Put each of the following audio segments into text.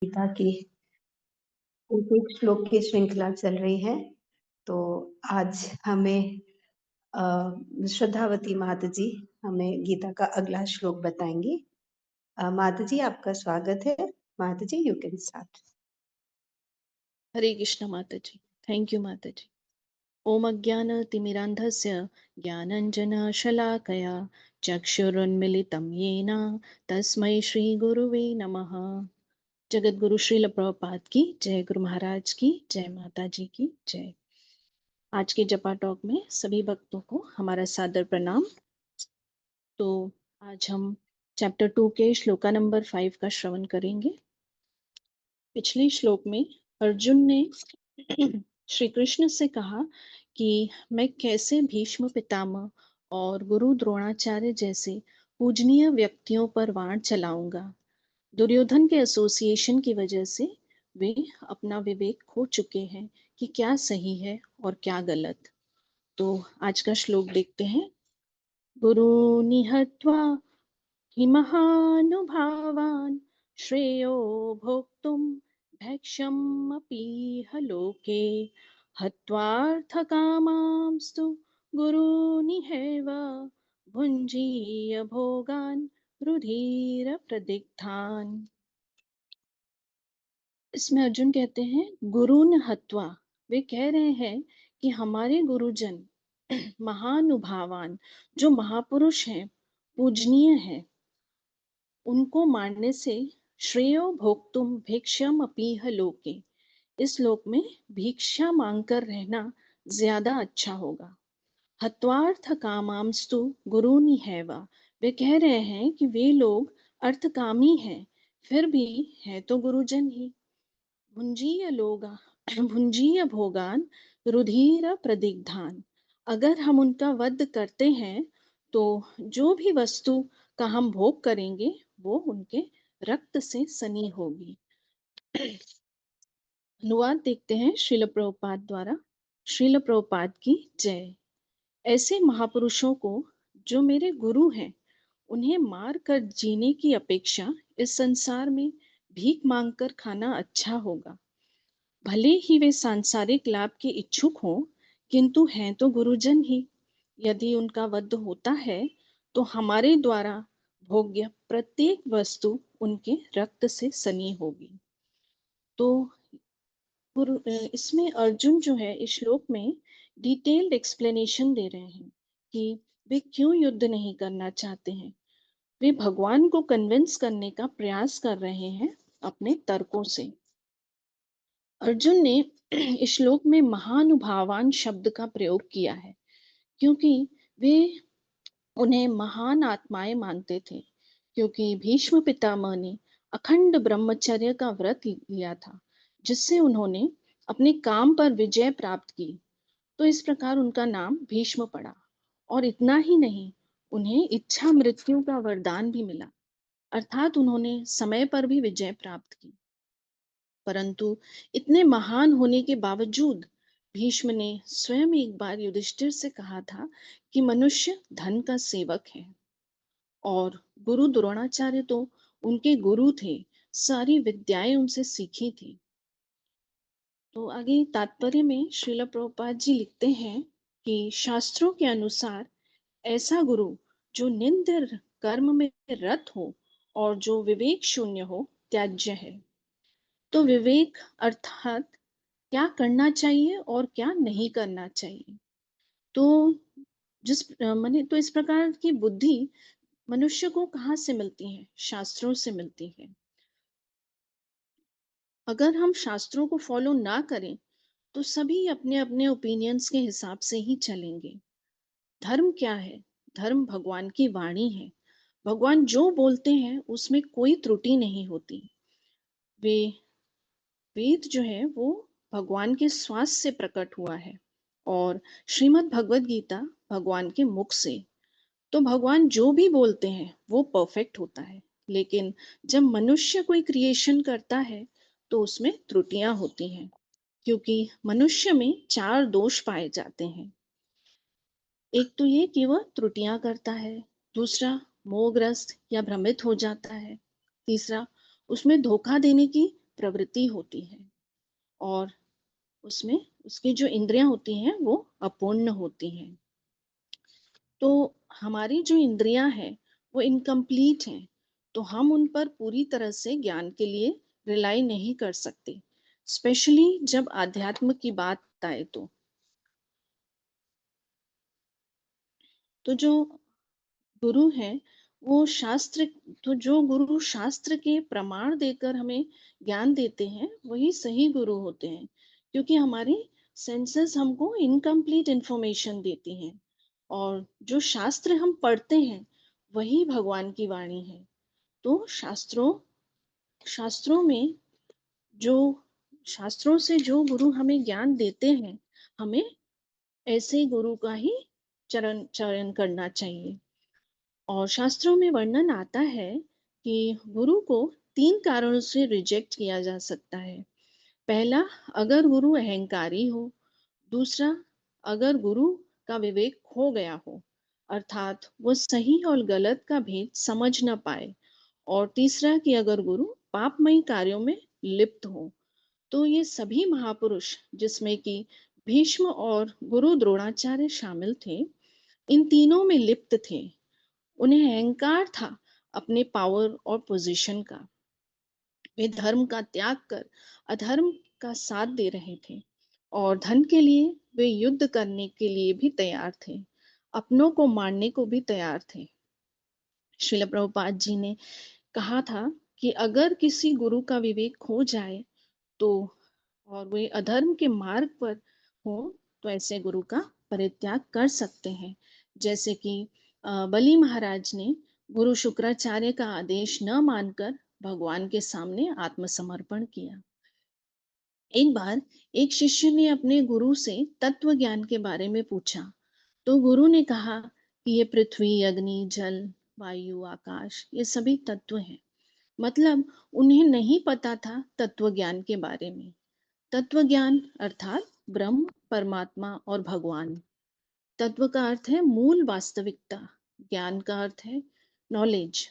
गीता की एक एक श्लोक की श्रृंखला चल रही है। तो आज हमें श्रद्धावती माता जी हमें गीता का अगला श्लोक बताएंगी। माता जी आपका स्वागत है। माता जी यू कैन स्टार्ट। हरे कृष्ण माता जी। थैंक यू माता जी। ओम अज्ञानतिमिरान्धस्य ज्ञानञ्जनशलाकया चक्षुरुन्मिलितं येन तस्मै श्रीगुरुवे नमः। जगद्गुरु श्रील प्रभुपाद की जय, गुरु महाराज की जय, माता जी की जय। आज के जपा टॉक में सभी भक्तों को हमारा सादर प्रणाम। तो आज हम चैप्टर 2 के श्लोका नंबर 5 का श्रवण करेंगे। पिछले श्लोक में अर्जुन ने श्री कृष्ण से कहा कि मैं कैसे भीष्म पितामह और गुरु द्रोणाचार्य जैसे पूजनीय व्यक्तियों पर वाण चलाऊंगा। दुर्योधन के एसोसिएशन की वजह से वे अपना विवेक खो चुके हैं कि क्या सही है और क्या गलत। तो आज का श्लोक देखते हैं। गुरु निहत्वा हि महानुभावान् श्रेयो भोक्तुं भैक्षमपीह लोके हत्वार्थकामांस्तु गुरूनिहैव भुञ्जीय भोगान् रुधिरप्रदिग्धान्। इसमें अर्जुन कहते हैं गुरुन हत्वा, वे कह रहे हैं कि हमारे गुरुजन महानुभावान, जो महापुरुष हैं, पूजनीय हैं, उनको मारने से श्रेयो भोक्तुम भिक्षम अपीह लोके, इस लोक में भिक्षा मांगकर रहना ज्यादा अच्छा होगा। हत्वार्थ कामांस्तु गुरुनि हैवा, वे कह रहे हैं कि वे लोग अर्थकामी हैं, फिर भी है तो गुरुजन ही। भुंजीय लोगा भुंजीय भोगान रुधिर प्रदिग्धान, अगर हम उनका वध करते हैं तो जो भी वस्तु का हम भोग करेंगे वो उनके रक्त से सनी होगी। अनुवाद देखते हैं श्रील प्रभुपाद द्वारा। श्रील प्रभुपाद की जय। ऐसे महापुरुषों को जो मेरे गुरु हैं, उन्हें मार कर जीने की अपेक्षा इस संसार में भीख मांगकर खाना अच्छा होगा। भले ही वे सांसारिक लाभ के इच्छुक हों, किंतु हैं तो गुरुजन ही। यदि उनका वध होता है तो हमारे द्वारा भोग्य प्रत्येक वस्तु उनके रक्त से सनी होगी। तो इसमें अर्जुन जो है इस श्लोक में डिटेल्ड एक्सप्लेनेशन दे रहे हैं कि वे क्यों युद्ध नहीं करना चाहते हैं। वे भगवान को कन्विंस करने का प्रयास कर रहे हैं अपने तर्कों से। अर्जुन ने इस श्लोक में महानुभावान शब्द का प्रयोग किया है क्योंकि वे उन्हें महान आत्माएं मानते थे, क्योंकि भीष्म पितामह ने अखंड ब्रह्मचर्य का व्रत लिया था, जिससे उन्होंने अपने काम पर विजय प्राप्त की। तो इस प्रकार उनका नाम भीष्म पड़ा। और इतना ही नहीं, उन्हें इच्छा मृत्यु का वरदान भी मिला, अर्थात उन्होंने समय पर भी विजय प्राप्त की। परंतु इतने महान होने के बावजूद भीष्म ने स्वयं एक बार युधिष्ठिर से कहा था कि मनुष्य धन का सेवक है। और गुरु द्रोणाचार्य तो उनके गुरु थे, सारी विद्याएं उनसे सीखी थी। तो आगे तात्पर्य में श्रील प्रभुपाद जी लिखते हैं कि शास्त्रों के अनुसार ऐसा गुरु जो निंद्य कर्म में रत हो और जो विवेक शून्य हो, त्याज्य है। तो विवेक अर्थात क्या करना चाहिए और क्या नहीं करना चाहिए। तो माने तो इस प्रकार की बुद्धि मनुष्य को कहाँ से मिलती है? शास्त्रों से मिलती है। अगर हम शास्त्रों को फॉलो ना करें तो सभी अपने अपने ओपिनियंस के हिसाब से ही चलेंगे। धर्म क्या है? धर्म भगवान की वाणी है। भगवान जो बोलते हैं उसमें कोई त्रुटि नहीं होती। वे वेद जो है वो भगवान के श्वास से प्रकट हुआ है और श्रीमद् भगवत गीता भगवान के मुख से। तो भगवान जो भी बोलते हैं वो परफेक्ट होता है। लेकिन जब मनुष्य कोई क्रिएशन करता है तो उसमें त्रुटियां होती हैं, क्योंकि मनुष्य में 4 दोष पाए जाते हैं। एक तो ये कि वह त्रुटियां करता है, दूसरा मोहग्रस्त या भ्रमित हो जाता है, तीसरा उसमें धोखा देने की प्रवृत्ति होती है और उसमें उसकी जो इंद्रियां होती हैं वो अपूर्ण होती हैं। तो हमारी जो इंद्रियां हैं वो इनकम्प्लीट हैं, तो हम उन पर पूरी तरह से ज्ञान के लिए रिलाई नहीं कर सकते, स्पेशली जब आध्यात्म की बात आए तो जो गुरु हैं वो शास्त्र तो जो गुरु शास्त्र के प्रमाण देकर हमें ज्ञान देते हैं वही सही गुरु होते हैं, क्योंकि हमारी सेंसेस हमको इनकम्प्लीट इंफॉर्मेशन देती हैं और जो शास्त्र हम पढ़ते हैं वही भगवान की वाणी है। तो शास्त्रों में जो शास्त्रों से जो गुरु हमें ज्ञान देते हैं, हमें ऐसे गुरु का ही चरण चरण करना चाहिए। और शास्त्रों में वर्णन आता है कि गुरु को 3 कारणों से रिजेक्ट किया जा सकता है। पहला, अगर गुरु अहंकारी हो। दूसरा, अगर गुरु का विवेक खो गया हो, अर्थात वो सही और गलत का भेद समझ न पाए। और तीसरा कि अगर गुरु पापमयी कार्यों में लिप्त हो। तो ये सभी महापुरुष, जिसमें कि भीष्म और गुरु द्रोणाचार्य शामिल थे, इन तीनों में लिप्त थे। उन्हें अहंकार था अपने पावर और पोजीशन का। वे धर्म का त्याग कर अधर्म का साथ दे रहे थे और धन के लिए वे युद्ध करने के लिए भी तैयार थे, अपनों को मारने को भी तैयार थे। श्रील प्रभुपाद जी ने कहा था कि अगर किसी गुरु का विवेक खो जाए तो और वे अधर्म के मार्ग पर हो तो ऐसे गुरु का परित्याग कर सकते हैं। जैसे कि बलि महाराज ने गुरु शुक्राचार्य का आदेश न मानकर भगवान के सामने आत्मसमर्पण किया। एक बार एक शिष्य ने अपने गुरु से तत्व ज्ञान के बारे में पूछा, तो गुरु ने कहा कि ये पृथ्वी, अग्नि, जल, वायु, आकाश ये सभी तत्व हैं। मतलब उन्हें नहीं पता था तत्व ज्ञान के बारे में। तत्व ज्ञान अर्थात ब्रह्म, परमात्मा और भगवान। तत्व का अर्थ है मूल वास्तविकता, ज्ञान का अर्थ है नॉलेज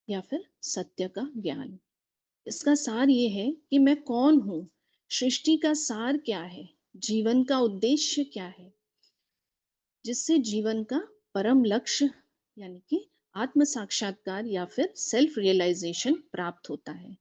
या फिर सत्य का ज्ञान। इसका सार ये है कि मैं कौन हूँ, सृष्टि का सार क्या है, जीवन का उद्देश्य क्या है, जिससे जीवन का परम लक्ष्य यानी कि आत्म साक्षात्कार या फिर सेल्फ रियलाइजेशन प्राप्त होता है।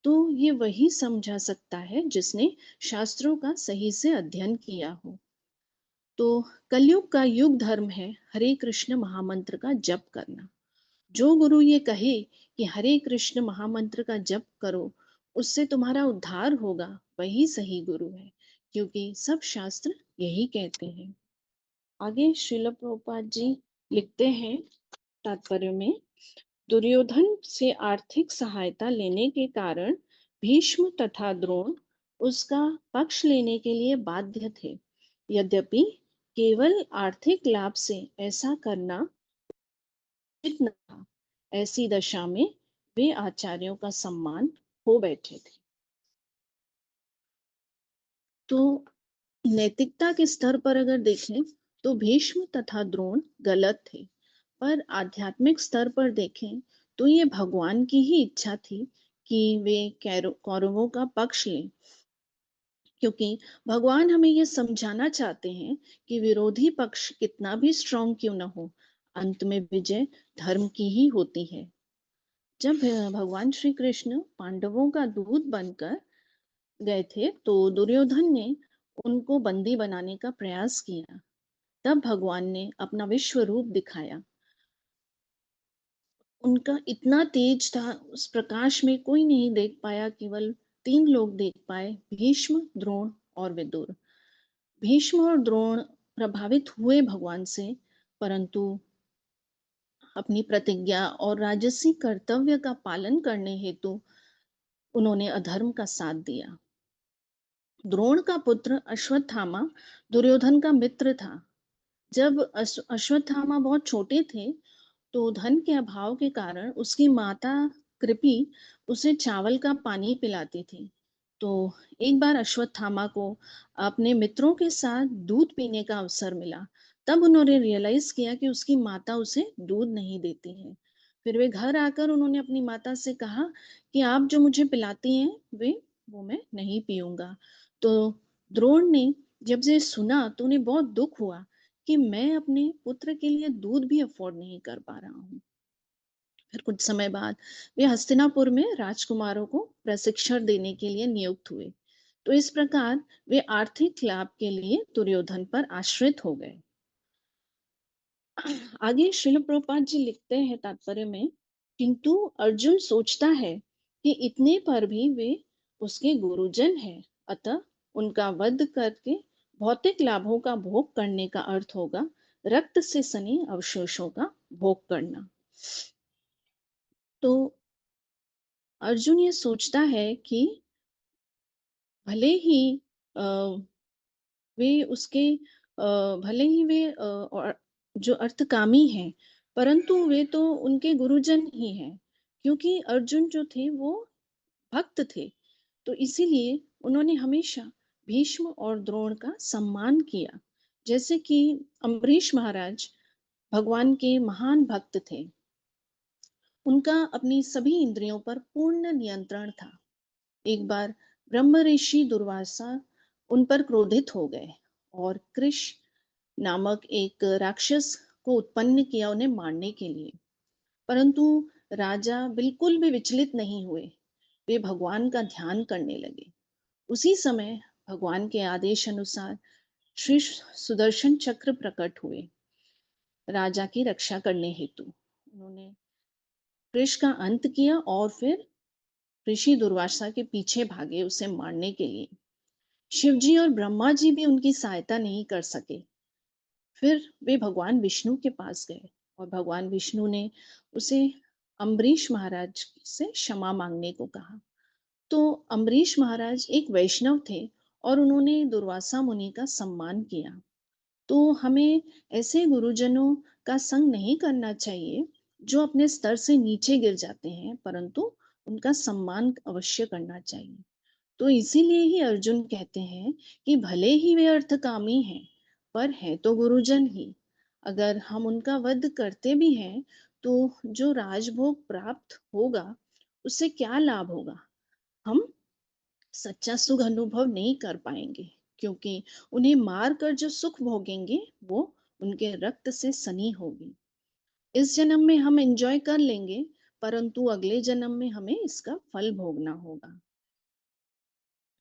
तो ये वही समझा सकता है जिसने शास्त्रों का सही से अध्ययन किया हो। तो कलयुग का युग धर्म है हरे कृष्ण महामंत्र का जप करना। जो गुरु ये कहे कि हरे कृष्ण महामंत्र का जप करो, उससे तुम्हारा उद्धार होगा, वही सही गुरु है, क्योंकि सब शास्त्र यही कहते हैं। आगे श्रील प्रभुपाद जी लिखते हैं तात्पर्य में, दुर्योधन से आर्थिक सहायता लेने के कारण भीष्म तथा द्रोण उसका पक्ष लेने के लिए बाध्य थे। यद्यपि केवल आर्थिक लाभ से ऐसा करना उचित न था। ऐसी दशा में वे आचार्यों का सम्मान हो बैठे थे। तो नैतिकता के स्तर पर अगर देखें तो भीष्म तथा द्रोण गलत थे, पर आध्यात्मिक स्तर पर देखें तो ये भगवान की ही इच्छा थी कि वे कौरवों का पक्ष लें, क्योंकि भगवान हमें ये समझाना चाहते हैं कि विरोधी पक्ष कितना भी स्ट्रांग क्यों ना हो, अंत में विजय धर्म की ही होती है। जब भगवान श्री कृष्ण पांडवों का दूत बनकर गए थे तो दुर्योधन ने उनको बंदी बनाने का प्रयास किया। तब भगवान ने अपना विश्व रूप दिखाया। उनका इतना तेज था, उस प्रकाश में कोई नहीं देख पाया, केवल 3 लोग देख पाए, भीष्म, द्रोण और विदुर। भीष्म और द्रोण प्रभावित हुए भगवान से, परंतु अपनी प्रतिज्ञा और राजसी कर्तव्य का पालन करने हेतु उन्होंने अधर्म का साथ दिया। द्रोण का पुत्र अश्वत्थामा दुर्योधन का मित्र था। जब अश्वत्थामा बहुत छोटे थे तो धन के अभाव के कारण उसकी माता कृपि उसे चावल का पानी पिलाती थी। तो एक बार अश्वत्थामा को अपने मित्रों के साथ दूध पीने का अवसर मिला। तब उन्होंने रियलाइज किया कि उसकी माता उसे दूध नहीं देती है। फिर वे घर आकर उन्होंने अपनी माता से कहा कि आप जो मुझे पिलाती हैं वो मैं नहीं पीऊँगा। तो द्रोण ने जब ये सुना तो उन्हें बहुत दुःख हुआ कि मैं अपने पुत्र के लिए दूध भी अफ़ोर्ड नहीं कर पा रहा हूँ। फिर कुछ समय बाद वे हस्तिनापुर में राजकुमारों को प्रशिक्षण देने के लिए नियुक्त हुए। तो इस प्रकार वे आर्थिक लाभ के लिए दुर्योधन पर आश्रित हो गए। आगे श्रील प्रभुपाद जी लिखते हैं तात्पर्य में, किंतु अर्जुन सोचता है कि इतने पर भी वे उसके गुरुजन हैं, अतः उनका वध करके भौतिक लाभों का भोग करने का अर्थ होगा रक्त से सने अवशेषों का भोग करना। तो अर्जुन ये सोचता है कि भले ही अ, वे उसके भले ही वे और जो अर्थकामी हैं, परंतु वे तो उनके गुरुजन ही हैं, क्योंकि अर्जुन जो थे वो भक्त थे। तो इसीलिए उन्होंने हमेशा भीष्म और द्रोण का सम्मान किया। जैसे कि अम्बरीश महाराज भगवान के महान भक्त थे। उनका अपनी सभी इंद्रियों पर पूर्ण नियंत्रण था। एक बार ब्रह्म ऋषि दुर्वासा उन पर क्रोधित हो गए और कृष नामक एक राक्षस को उत्पन्न किया उन्हें मारने के लिए। परंतु राजा बिल्कुल भी विचलित नहीं हुए। वे भगवान का ध्यान करने लगे। उसी समय भगवान के आदेश अनुसार श्री सुदर्शन चक्र प्रकट हुए राजा की रक्षा करने हेतु। उन्होंने कृष का अंत किया और फिर ऋषि दुर्वासा के पीछे भागे उसे मारने के लिए। शिव जी और ब्रह्मा जी भी उनकी सहायता नहीं कर सके। फिर वे भगवान विष्णु के पास गए और भगवान विष्णु ने उसे अम्बरीश महाराज से क्षमा मांगने को कहा। तो अम्बरीश महाराज एक वैष्णव थे और उन्होंने दुर्वासा मुनि का सम्मान किया। तो हमें ऐसे गुरुजनों का संग नहीं करना चाहिए जो अपने स्तर से नीचे गिर जाते हैं, परंतु उनका सम्मान अवश्य करना चाहिए। तो इसीलिए ही अर्जुन कहते हैं कि भले ही वे अर्थकामी हैं, पर हैं तो गुरुजन ही। अगर हम उनका वध करते भी हैं, तो जो राजभोग प्राप्त होगा, उससे क्या लाभ होगा? हम सच्चा सुख अनुभव नहीं कर पाएंगे, क्योंकि उन्हें मार कर जो सुख भोगेंगे वो उनके रक्त से सनी होगी। इस जन्म में हम एंजॉय कर लेंगे, परंतु अगले जन्म में हमें इसका फल भोगना होगा।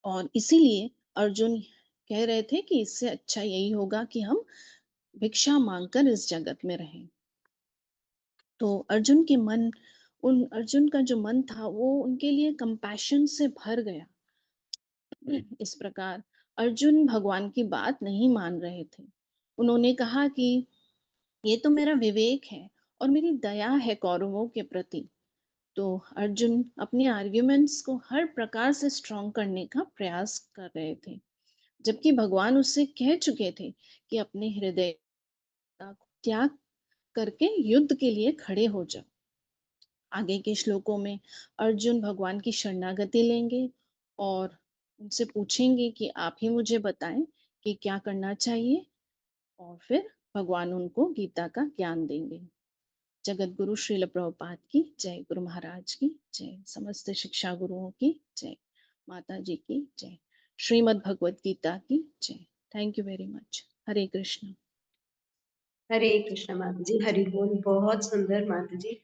और इसीलिए अर्जुन कह रहे थे कि इससे अच्छा यही होगा कि हम भिक्षा मांगकर इस जगत में रहें। तो अर्जुन का जो मन था वो उनके लिए कंपैशन से भर गया। इस प्रकार अर्जुन भगवान की बात नहीं मान रहे थे। उन्होंने कहा कि ये तो मेरा विवेक है और मेरी दया है कौरवों के प्रति। तो अर्जुन अपने आर्ग्यूमेंट्स को हर प्रकार से स्ट्रॉन्ग करने का प्रयास कर रहे थे, जबकि भगवान उससे कह चुके थे कि अपने हृदय का त्याग करके युद्ध के लिए खड़े हो जाओ। आगे के श्लोकों में अर्जुन भगवान की शरणागति लेंगे और उनसे पूछेंगे कि आप ही मुझे बताएं कि क्या करना चाहिए, और फिर भगवान उनको गीता का ज्ञान देंगे। जगत गुरु श्रील प्रभुपाद की जय, गुरु महाराज की जय, समस्त शिक्षा गुरुओं की जय, माता जी की जय, श्रीमद् भगवत गीता की जय। Thank you very much. Hare Krishna. Hare Krishna माता जी, हरि बोल। बहुत सुंदर माता जी।